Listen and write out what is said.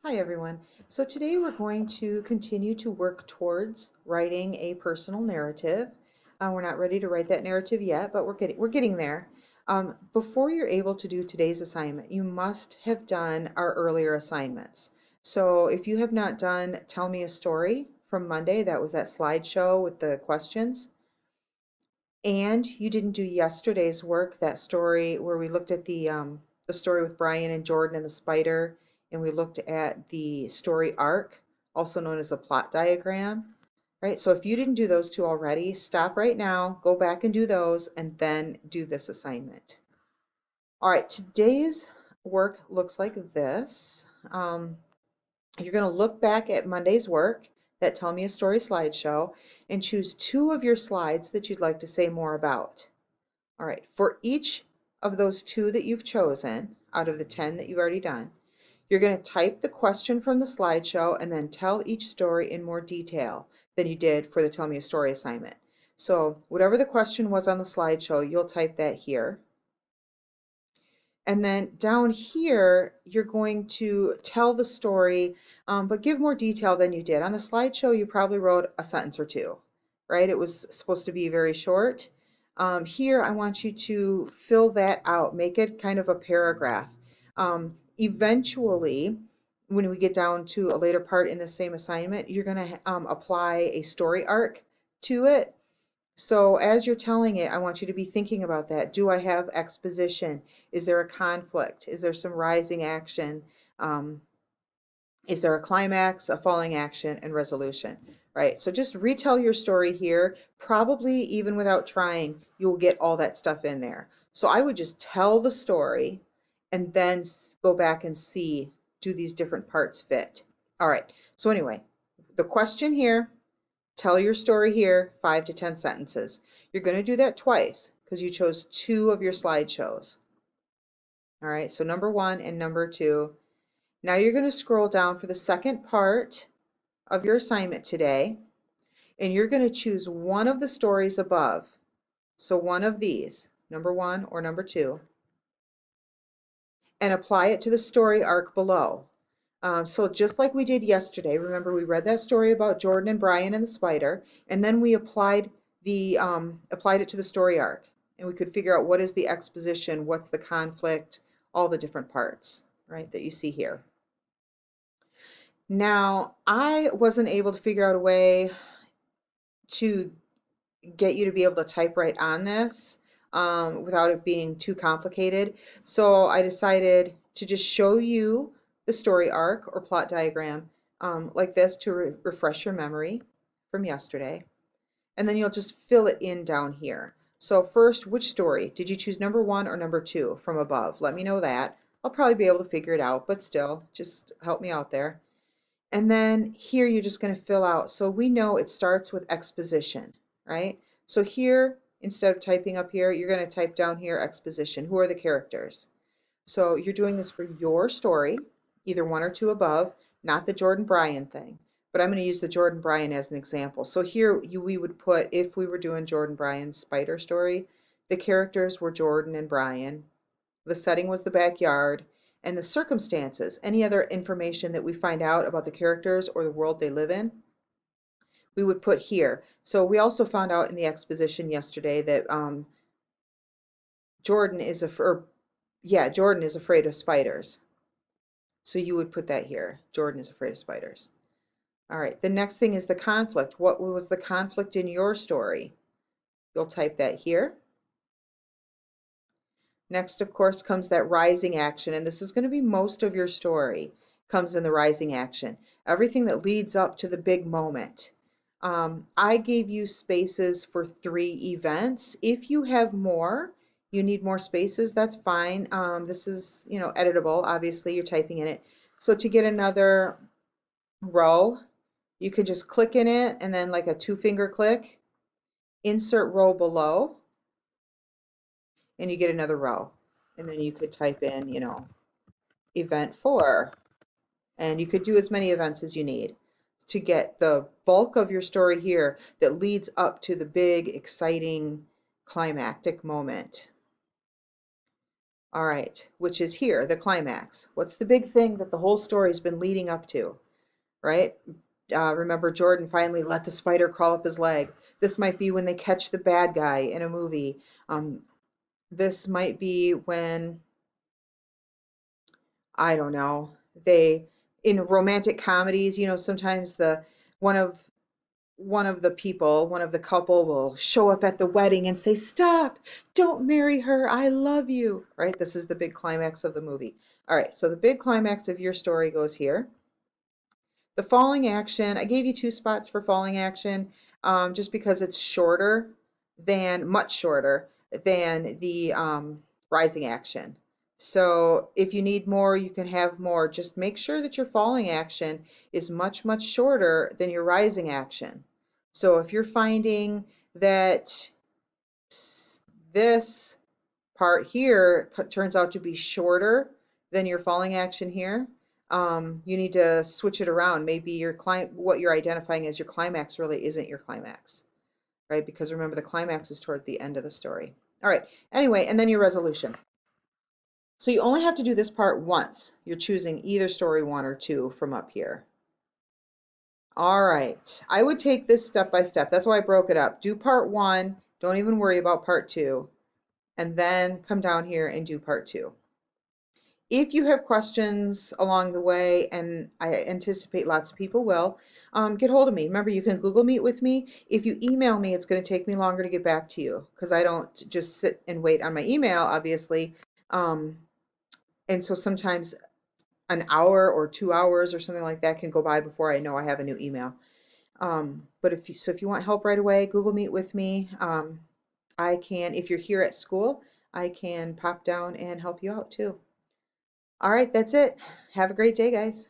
Hi everyone. So today we're going to continue to work towards writing a personal narrative. We're not ready to write that narrative yet, but we're getting there. Before you're able to do today's assignment, you must have done our earlier assignments. So if you have not done Tell Me a Story from Monday, that was that slideshow with the questions, and you didn't do yesterday's work, that story where we looked at the story with Brian and Jordan and the spider, and we looked at the story arc, also known as a plot diagram, right? So if you didn't do those two already, stop right now, go back and do those, and then do this assignment. All right, today's work looks like this. You're going to look back at Monday's work, that Tell Me a Story slideshow, and choose two of your slides that you'd like to say more about. All right, for each of those two that you've chosen out of the 10 that you've already done, you're going to type the question from the slideshow and then tell each story in more detail than you did for the Tell Me a Story assignment. So whatever the question was on the slideshow, you'll type that here. And then down here, you're going to tell the story, but give more detail than you did. On the slideshow, you probably wrote a sentence or two, right? It was supposed to be very short. Here, I want you to fill that out, make it kind of a paragraph. Eventually, when we get down to a later part in the same assignment, you're going to apply a story arc to it. So as you're telling it, I want you to be thinking about that. Do I have exposition? Is there a conflict? Is there some rising action? Um, is there a climax, a falling action, and resolution? Right? So just retell your story here. Probably even without trying, you'll get all that stuff in there. So I would just tell the story and then go back and see, do these different parts fit? All right. So anyway, the question here, tell your story here, 5 to 10 sentences. You're going to do that twice because you chose two of your slideshows. All right, so number one and number two. Now you're going to scroll down for the second part of your assignment today, and you're going to choose one of the stories above. So one of these, number one or number two, and apply it to the story arc below. So just like we did yesterday, remember we read that story about Jordan and Brian and the spider, and then we applied it to the story arc, and we could figure out what is the exposition, what's the conflict, all the different parts, right, that you see here. Now, I wasn't able to figure out a way to get you to be able to type right on this without it being too complicated. So I decided to just show you the story arc or plot diagram like this to refresh your memory from yesterday. And then you'll just fill it in down here. So first, which story? Did you choose number one or number two from above? Let me know that. I'll probably be able to figure it out, but still, just help me out there. And then here you're just going to fill out. So we know it starts with exposition, right? So here, instead of typing up here, you're going to type down here exposition. Who are the characters? So you're doing this for your story, either one or two above, not the Jordan Bryan thing. But I'm going to use the Jordan Bryan as an example. So here we would put, if we were doing Jordan Bryan's spider story, the characters were Jordan and Brian. The setting was the backyard, and the circumstances, any other information that we find out about the characters or the world they live in, we would put here. So we also found out in the exposition yesterday that Jordan is Jordan is afraid of spiders. So you would put that here. Jordan is afraid of spiders. All right. The next thing is the conflict. What was the conflict in your story? You'll type that here. Next, of course, comes that rising action, and this is going to be most of your story, comes in the rising action. Everything that leads up to the big moment. I gave you spaces for 3 events. If you have more, you need more spaces, that's fine. This is, editable. Obviously, you're typing in it. So to get another row, you can just click in it and then like a 2-finger click, insert row below, and you get another row. And then you could type in, event 4, and you could do as many events as you need to get the bulk of your story here that leads up to the big, exciting, climactic moment. All right, which is here, the climax. What's the big thing that the whole story's been leading up to, right? Remember, Jordan finally let the spider crawl up his leg. This might be when they catch the bad guy in a movie. Um, this might be when, I don't know, in romantic comedies, sometimes one of one of the couple will show up at the wedding and say, "Stop, don't marry her, I love you." Right? This is the big climax of the movie. All right, so the big climax of your story goes here. The falling action, I gave you two spots for falling action, just because it's much shorter than the rising action. So if you need more, you can have more. Just make sure that your falling action is much, much shorter than your rising action. So if you're finding that this part here turns out to be shorter than your falling action here, you need to switch it around. Maybe what you're identifying as your climax really isn't your climax, right? Because remember, the climax is toward the end of the story. All right. Anyway, and then your resolution. So you only have to do this part once. You're choosing either story 1 or 2 from up here. All right. I would take this step by step. That's why I broke it up. Do part 1. Don't even worry about part 2. And then come down here and do part 2. If you have questions along the way, and I anticipate lots of people will, get hold of me. Remember, you can Google Meet with me. If you email me, it's going to take me longer to get back to you because I don't just sit and wait on my email, obviously. Um, and so sometimes an hour or 2 hours or something like that can go by before I know I have a new email. But if you want help right away, Google Meet with me. I can, if you're here at school, I can pop down and help you out too. All right, that's it. Have a great day, guys.